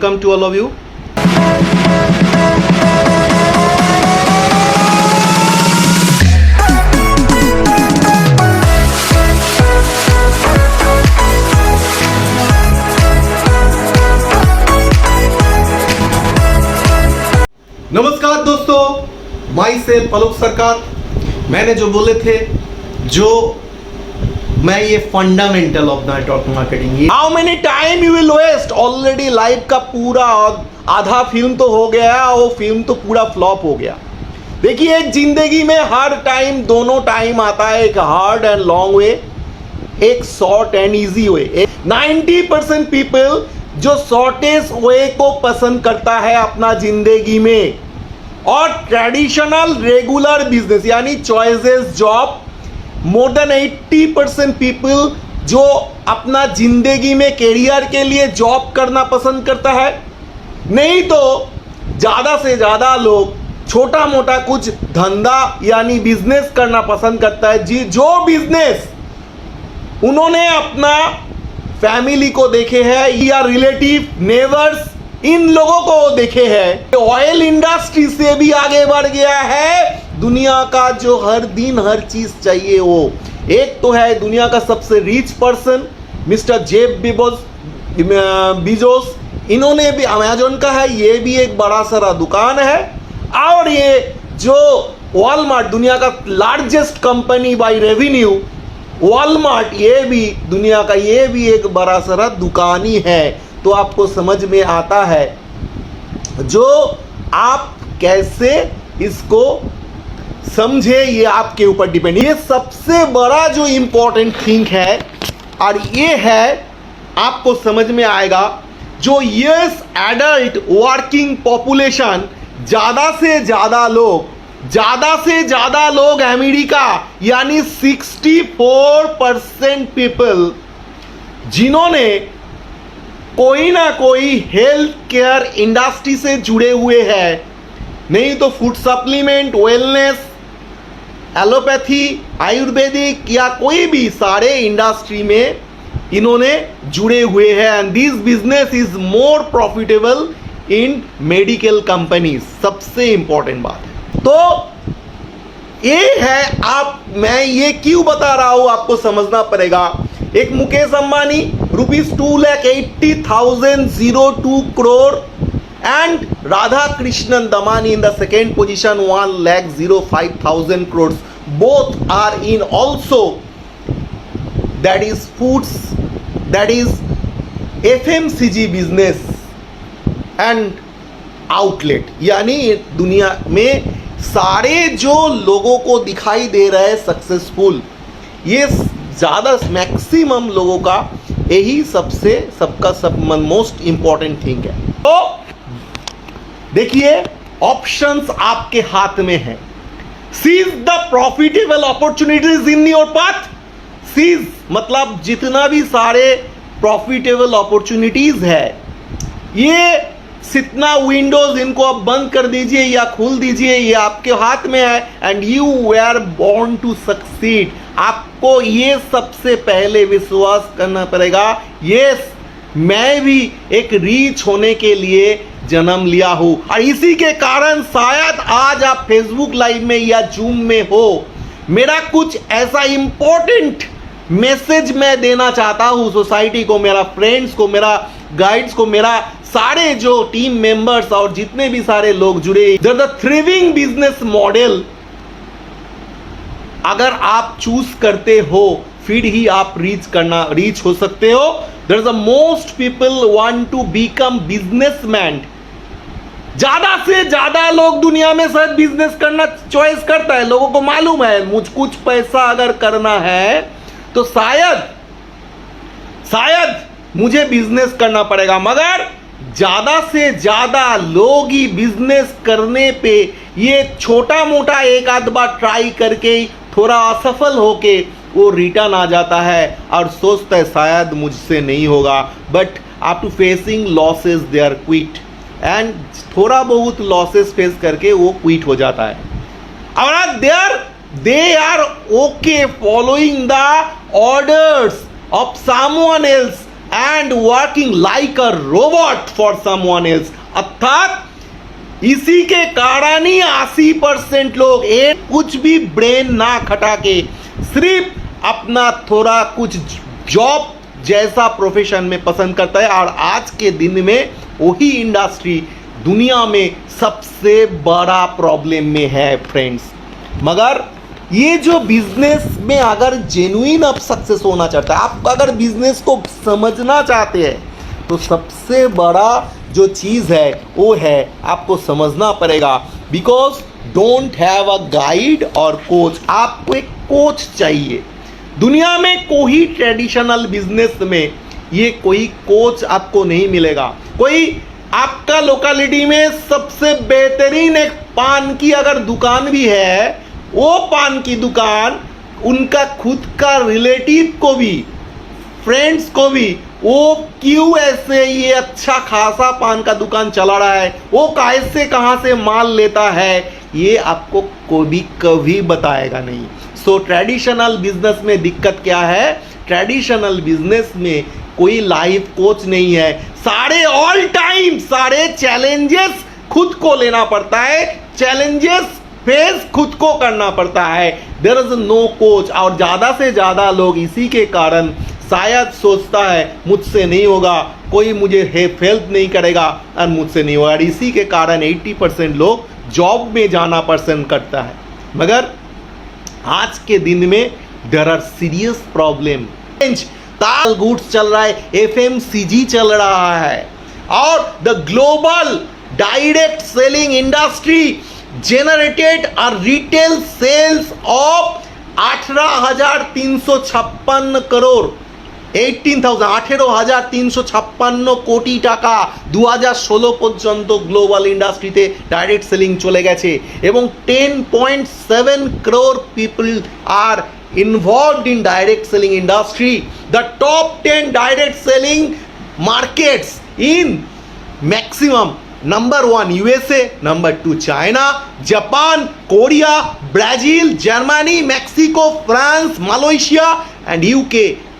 Welcome to all of you. नमस्कार दोस्तों, my self आलोक सरकार। मैंने जो बोले थे, जो मैं ये fundamental of network marketing, how many time you will waste. Already life का पूरा आधा फिल्म तो हो गया, वो फिल्म तो पूरा फ्लॉप हो गया। देखिए, एक जिंदगी में हर टाइम दोनों टाइम आता है, एक हार्ड एंड लॉन्ग वे, एक short and easy way. 90% people जो शॉर्टेस्ट वे को पसंद करता है अपना जिंदगी में, और ट्रेडिशनल रेगुलर बिजनेस यानी choices job, more than 80% people जो अपना जिंदगी में कैरियर के लिए जॉब करना पसंद करता है। नहीं तो ज़्यादा से ज़्यादा लोग छोटा मोटा कुछ धंधा यानी बिजनेस करना पसंद करता है। जी, जो बिजनेस उन्होंने अपना फैमिली को देखे हैं या रिलेटिव नेबर्स, इन लोगों को देखे हैं। ऑयल इंडस्ट्री से भी आगे बढ़ गया है दुनिया का, जो हर दिन हर चीज चाहिए वो। एक तो है दुनिया का सबसे rich person mister Jeff Bezos, इन्होंने भी अमेजोन का है, ये भी एक बड़ा सारा दुकान है। और ये जो वॉलमार्ट, दुनिया का largest company by revenue, Walmart, ये भी दुनिया का, ये भी एक बड़ा सारा दुकान ही है। तो आपको समझ में आता है जो आप कैसे इसको समझे, ये आपके ऊपर डिपेंड। ये सबसे बड़ा जो इंपॉर्टेंट थिंग है, और ये है आपको समझ में आएगा, जो यूएस एडल्ट वर्किंग पॉपुलेशन, ज़्यादा से ज़्यादा लोग अमेरिका यानी 64% पीपल जिन्होंने कोई ना कोई हेल्थ केयर इंडस्ट्री से जुड़े हुए हैं, नहीं तो food supplement, wellness, allopathy, Ayurvedic या कोई भी सारे इंडस्ट्री में इन्होंने जुड़े हुए हैं। And this business is more profitable in medical companies. सबसे इंपॉर्टेंट बात है। तो ये है, मैं ये क्यों बता रहा हूं, आपको समझना पड़ेगा। एक Mukesh Ambani ₹2,80,002 crore and Radhakrishnan Damani in the second position, 1,05,000 crores. Both are in also, that is foods, that is FMCG business and outlet। यानी दुनिया में सारे जो लोगों को दिखाई दे रहे हैं सक्सेसफुल, ये ज़्यादा मैक्सिमम लोगों का यही सबका मोस्ट इंपॉर्टेंट थिंग है। तो देखिए, ऑप्शंस आपके हाथ में है। Seize the profitable opportunities in your path. Seize मतलब जितना भी सारे प्रॉफिटेबल अपॉर्चुनिटीज है, ये जितना विंडोज, इनको आप बंद कर दीजिए या खोल दीजिए, ये आपके हाथ में है। And you are born to succeed. आपको ये सबसे पहले विश्वास करना पड़ेगा, यस, मैं भी एक रीच होने के लिए जन्म लिया हूं। और इसी के कारण शायद आज आप फेसबुक लाइव में या जूम में हो। मेरा कुछ ऐसा इंपॉर्टेंट मैसेज मैं देना चाहता हूं सोसाइटी को, मेरा फ्रेंड्स को, मेरा गाइड्स को, मेरा सारे जो टीम मेंबर्स और जितने भी सारे लोग जुड़े। द थ्रिविंग बिजनेस मॉडल अगर आप चूज करते हो, फिर ही आप रीच हो सकते हो। There is a most people want to become businessman. ज्यादा से ज्यादा लोग दुनिया में शायद बिजनेस करना चॉइस करता है। लोगों को मालूम है मुझ कुछ पैसा अगर करना है तो शायद मुझे बिजनेस करना पड़ेगा। मगर ज्यादा से ज्यादा लोग ही बिजनेस करने पे ये छोटा मोटा एक आध बार ट्राई करके थोड़ा असफल होके वो रिटर्न आ जाता है और सोचता है शायद मुझसे नहीं होगा। But after facing losses they are quit, and थोड़ा बहुत लॉसेस फेस करके वो क्विट हो जाता है। और they are okay following the orders of someone else and working like a robot for someone else. अर्थात इसी के कारण ही 80% लोग एक कुछ भी ब्रेन ना खटा के सिर्फ अपना थोड़ा कुछ जॉब जैसा प्रोफेशन में पसंद करता है, और आज के दिन में वही इंडस्ट्री दुनिया में सबसे बड़ा प्रॉब्लम में है फ्रेंड्स। मगर ये जो बिजनेस में अगर जेन्युइन आप सक्सेस होना चाहते हैं, आप अगर बिजनेस को समझना चाहते हैं, तो सबसे बड़ा जो चीज़ है वो है आपको समझना पड़ेगा, because don't have a guide और कोच। आपको एक कोच चाहिए। दुनिया में कोई ट्रेडिशनल बिजनेस में ये कोई कोच आपको नहीं मिलेगा। कोई आपका लोकेलिटी में सबसे बेहतरीन एक पान की अगर दुकान भी है, वो पान की दुकान उनका खुद का रिलेटिव को भी, फ्रेंड्स को भी, वो क्यों ऐसे ये अच्छा खासा पान का दुकान चला रहा है, वो कैसे कहाँ से माल लेता है, ये आपको कोई कभी बताएगा नहीं। सो ट्रेडिशनल बिजनेस में दिक्कत क्या है? ट्रेडिशनल बिजनेस में कोई लाइफ कोच नहीं है। सारे ऑल टाइम सारे चैलेंजेस खुद को लेना पड़ता है, चैलेंजेस फेस खुद को करना पड़ता है। There is no coach. और ज़्यादा से ज़्यादा लोग इसी के कारण शायद सोचता है मुझसे नहीं होगा, कोई मुझे हेल्प नहीं करेगा और मुझसे नहीं होगा। इसी के कारण 80% लोग जॉब में जाना पसंद करता है। मगर आज के दिन में देयर आर सीरियस प्रॉब्लम। ताल गुड्स चल रहा है, FMCG चल रहा है, और the global direct selling industry generated a retail sales of 18,356 crore 18,356 কোটি টাকা 2016 পর্যন্ত গ্লোবাল ইন্ডাস্ট্রিতে ডাইরেক্ট সেলিং চলে গেছে, এবং 10.7 crore people are involved in direct selling industry. The top 10 direct selling markets in maximum: Number 1 USA, number 2 China, Japan, Korea, Brazil, Germany, Mexico, France, Malaysia and UK.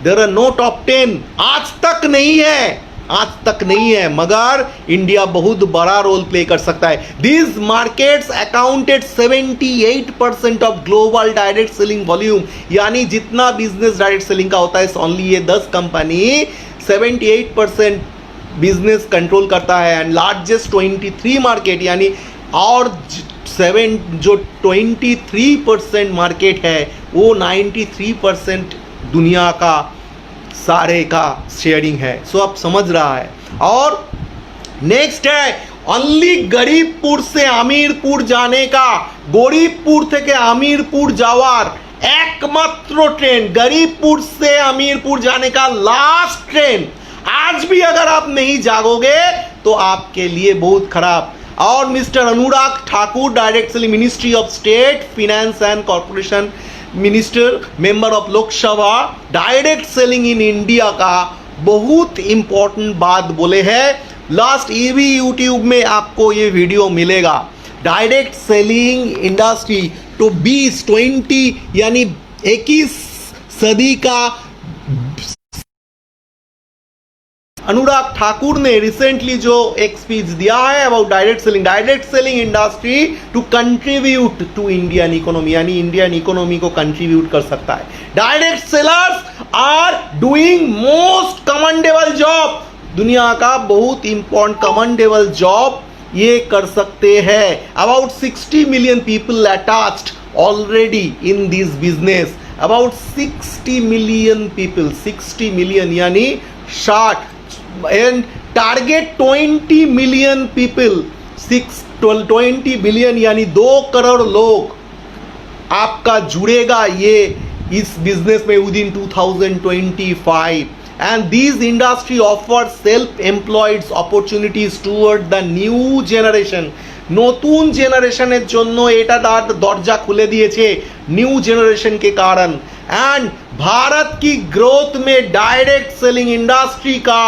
There are no top 10. आज तक नहीं है, आज तक नहीं है, मगर India बहुत बड़ा रोल प्ले कर सकता है। These markets accounted 78% of global direct selling volume. यानी जितना बिजनेस डायरेक्ट सेलिंग का होता है, ओनली ये 10 कंपनी 78% बिजनेस कंट्रोल करता है। एंड लार्जेस्ट 23 मार्केट, यानी और 23% मार्केट है, वो 93% दुनिया का सारे का शेयरिंग है। सो आप समझ रहा है। और नेक्स्ट है ओनली गरीबपुर से আমিরপুর जाने का, গরিবপুর থেকে আমিরপুর যাওয়ার একমাত্র ট্রেন, गरीबपुर से আমিরপুর जाने का लास्ट ट्रेन। आज भी अगर आप नहीं जागोगे तो आपके लिए बहुत खराब। और mister Anurag Thakur, direct selling ministry of state finance and corporation minister, member of Lok Sabha, direct selling in India का बहुत इंपॉर्टेंट बात बोले हैं। लास्ट ये भी यूट्यूब में आपको ये वीडियो मिलेगा। डायरेक्ट सेलिंग इंडस्ट्री टू 20 यानी 21 सदी का अनुराग ठाकुर ने रिसेंटली जो एक स्पीच दिया है about direct selling industry to contribute to Indian economy, यानी इंडियन इकोनॉमी को कंट्रीब्यूट कर सकता है। Direct sellers are doing most commendable job, दुनिया का बहुत इंपॉर्टेंट कमेंडेबल जॉब ये कर सकते हैं। About 60 million people attached already in this business, about 60 million people, 60 million यानी 60, and target 20 million people, 20 billion यानी 2 करोड़ लोग आपका जुड़ेगा ये इस बिजनेस में within 2025। and these industry offers self-employed opportunities toward the new generation. নতুন জেনারেশনের জন্য এটা তার দরজা খুলে দিয়েছে নিউ জেনারেশন के कारण। एंड भारत की ग्रोथ में डायरेक्ट सेलिंग इंडस्ट्री का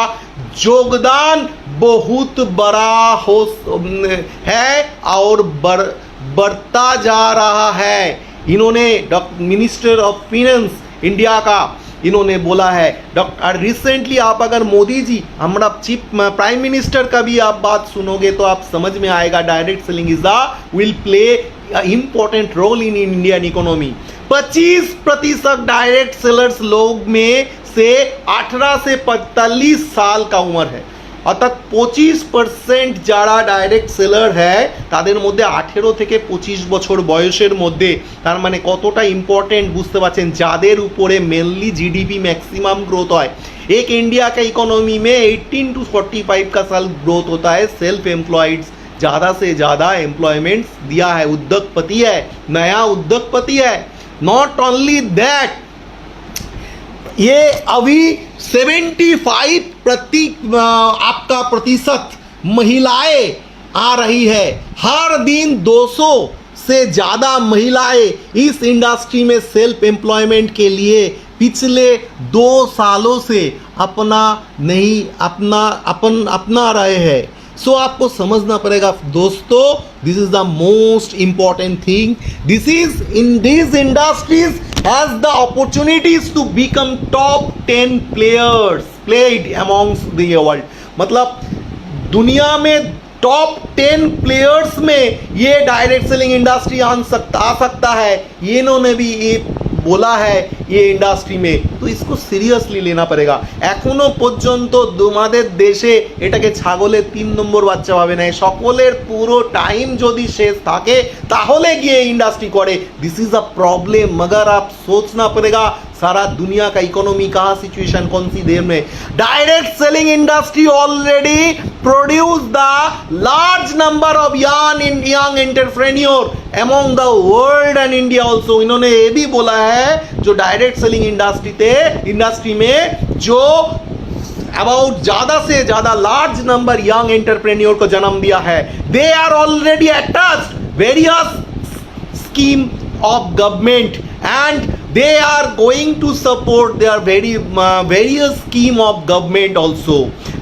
योगदान बहुत बड़ा है और बढ़ता जा रहा है। इन्होंने मिनिस्टर ऑफ फिनेंस इंडिया का इन्होंने बोला है। डॉक्टर रिसेंटली आप अगर मोदी जी हमारा चीफ प्राइम मिनिस्टर का भी आप बात सुनोगे तो आप समझ में आएगा direct selling is will play important role in Indian economy. 25% direct sellers लोग में से 18 से 45 साल का उम्र है, অর্থাৎ 25% যারা ডাইরেক্ট সেলার হ্যায় তাদের মধ্যে 18 থেকে 25 বছর বয়সের মধ্যে, তার মানে কতটা ইম্পর্টেন্ট বুঝতে পারছেন, যাদের উপরে মেনলি जीडीपी मैक्सिमम ग्रोथ है। एक इंडिया का इकोनॉमी में 18 to 45 का साल ग्रोथ होता है। सेल्फ एम्प्लॉयड्स ज़्यादा से ज़्यादा एम्प्लॉयमेंट्स दिया है, उद्योगपति है, नया उद्योगपति है। नॉट ओनली दैट, ये अभी 75% आपका प्रतिशत महिलाएं आ रही है। हर दिन 200 से ज़्यादा महिलाएं इस इंडस्ट्री में सेल्फ एम्प्लॉयमेंट के लिए पिछले 2 सालों से अपना रहे हैं। सो आपको समझना पड़ेगा दोस्तों, this is the most important thing. This is in this industries has the opportunities to become top 10 players played amongst the world. मतलब दुनिया में टॉप 10 प्लेयर्स में ये डायरेक्ट सेलिंग इंडस्ट्री आ सकता है। ये इन्होंने भी ये बोला है ये इंडस्ट्री में, तो इसको সিরিয়াসলি लेना पड़ेगा। এখনো পর্যন্ত তোমাদের দেশে এটাকে ছাগলের 3 নম্বর বাচ্চা ভাবে না। সকলের পুরো টাইম যদি শেষ থাকে তাহলে গিয়ে इंडस्ट्री করে। दिस इज अ प्रॉब्लम, मगर आप सोचना पड़ेगा सारा दुनिया का इकोनॉमी कहाँ सिचुएशन कौन सी देर में। Direct selling industry already produce the large number of young entrepreneur among the world and India also. इन्होंने ये भी बोला है जो डायरेक्ट सेलिंग इंडस्ट्री में जो अबाउट ज़्यादा से ज़्यादा लार्ज नंबर यंग एंटरप्रेन्योर को जन्म दिया है। They are already attached various scheme of government and they are going to support their various scheme of government also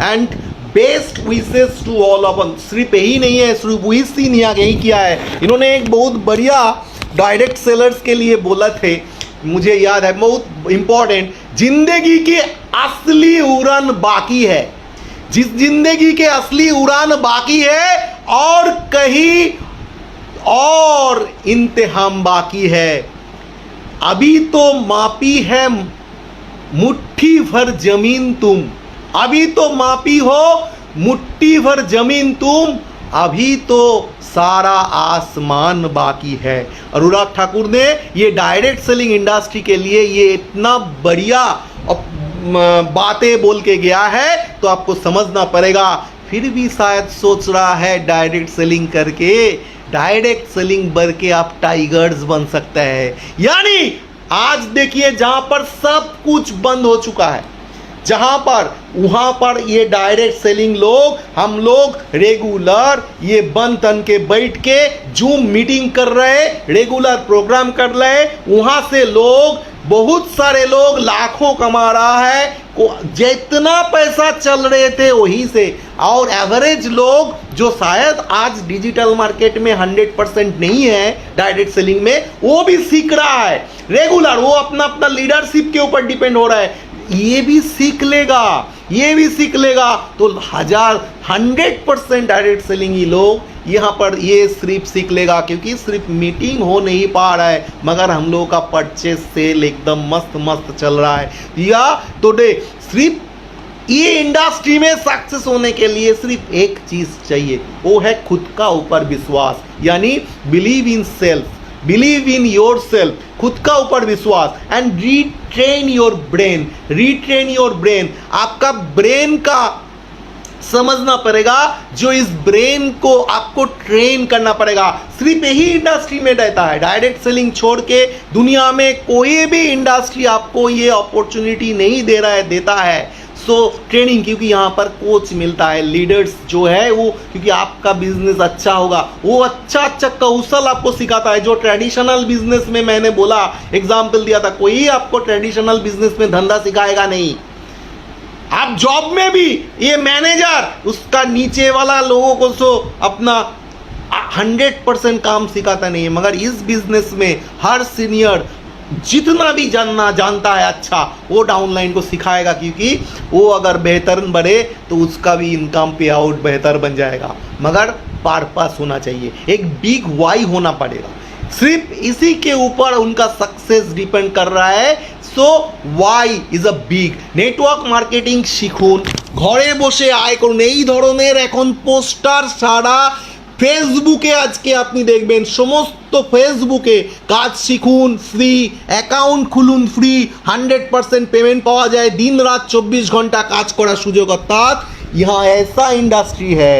and best wishes to all of us। सिर्फ यही नहीं है, सिर्फ wish ही नहीं यही किया है, इन्होंने एक बहुत बढ़िया डायरेक्ट सेलर्स के लिए बोला थे, मुझे याद है, बहुत इंपॉर्टेंट। जिंदगी की असली उड़ान बाकी है, जिस जिंदगी के असली उड़ान बाकी है और कहीं और इंतहाम बाकी है। अभी तो मापी है मुट्ठी भर जमीन तुम, अभी तो मापी हो मुट्ठी भर जमीन तुम, अभी तो सारा आसमान बाकी है। अनुराग ठाकुर ने ये डायरेक्ट सेलिंग इंडस्ट्री के लिए ये इतना बढ़िया बातें बोल के गया है, तो आपको समझना पड़ेगा। फिर भी शायद सोच रहा है डायरेक्ट सेलिंग करके डायरेक्ट सेलिंग बढ़ के आप टाइगर्स बन सकते हैं। यानी आज देखिए जहां पर सब कुछ बंद हो चुका है, जहां पर वहां पर ये डायरेक्ट सेलिंग लोग, हम लोग रेगुलर ये बंद तन के बैठ के जूम मीटिंग कर रहे, रेगुलर प्रोग्राम कर रहे, वहां से लोग बहुत सारे लोग लाखों कमा रहा है, जितना पैसा चल रहे थे वही से। और एवरेज लोग जो शायद आज डिजिटल मार्केट में 100% नहीं है डायरेक्ट सेलिंग में, वो भी सीख रहा है रेगुलर, वो अपना अपना लीडरशिप के ऊपर डिपेंड हो रहा है, ये भी सीख लेगा, ये भी सीख लेगा, तो 100% डायरेक्ट सेलिंग ही लोग यहाँ पर ये सिर्फ सीख लेगा, क्योंकि सिर्फ मीटिंग हो नहीं पा रहा है, मगर हम लोगों का परचेस सेल एकदम मस्त मस्त चल रहा है। या तो सिर्फ ये इंडस्ट्री में सक्सेस होने के लिए सिर्फ एक चीज़ चाहिए, वो है खुद का ऊपर विश्वास, यानी believe in self, believe in your self, खुद का ऊपर विश्वास and retrain your brain, retrain your brain. आपका ब्रेन का समझना पड़ेगा, जो इस ब्रेन को आपको ट्रेन करना पड़ेगा। सिर्फ यही इंडस्ट्री में रहता है, डायरेक्ट सेलिंग छोड़ के दुनिया में कोई भी इंडस्ट्री आपको ये अपॉर्चुनिटी नहीं दे रहा है, देता है। सो ट्रेनिंग, क्योंकि यहाँ पर कोच मिलता है, लीडर्स जो है वो, क्योंकि आपका बिजनेस अच्छा होगा, वो अच्छा अच्छा कौशल आपको सिखाता है, जो ट्रेडिशनल बिजनेस में मैंने बोला, एग्जाम्पल दिया था, कोई आपको ट्रेडिशनल बिजनेस में धंधा सिखाएगा नहीं। आप जॉब में भी ये मैनेजर उसका नीचे वाला लोगों को सो अपना 100% काम सिखाता नहीं है, मगर इस बिजनेस में हर सीनियर जितना भी जानता है अच्छा वो डाउनलाइन को सिखाएगा, क्योंकि वो अगर बेहतर बढ़े तो उसका भी इनकम पे आउट बेहतर बन जाएगा। मगर पर्पस होना चाहिए, एक बिग वाई होना पड़ेगा। सिर्फ इसी के ऊपर उनका सक्सेस डिपेंड कर रहा है। So why is a big network marketing শিখুন, ঘরে বসে আয় করুন। এই ধরনের এখন পোস্টার সারা ফেসবুকে আজকে আপনি দেখবেন, সমস্ত ফেসবুকে কাজ শিখুন ফ্রি, অ্যাকাউন্ট খুলুন ফ্রি, 100% পেমেন্ট পাওয়া যায়, दिन रात 24 घंटा কাজ করার সুযোগ। অর্থাৎ यहाँ ऐसा इंडस्ट्री है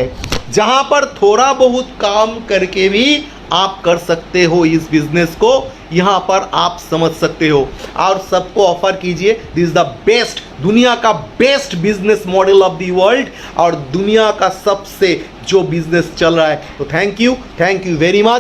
जहाँ पर थोड़ा बहुत काम करके भी आप कर सकते हो इस बिजनेस को, यहाँ पर आप समझ सकते हो और सबको ऑफर कीजिए। दिस इज द बेस्ट, दुनिया का best business model of the world और दुनिया का सबसे जो बिजनेस चल रहा है। तो थैंक यू वेरी मच।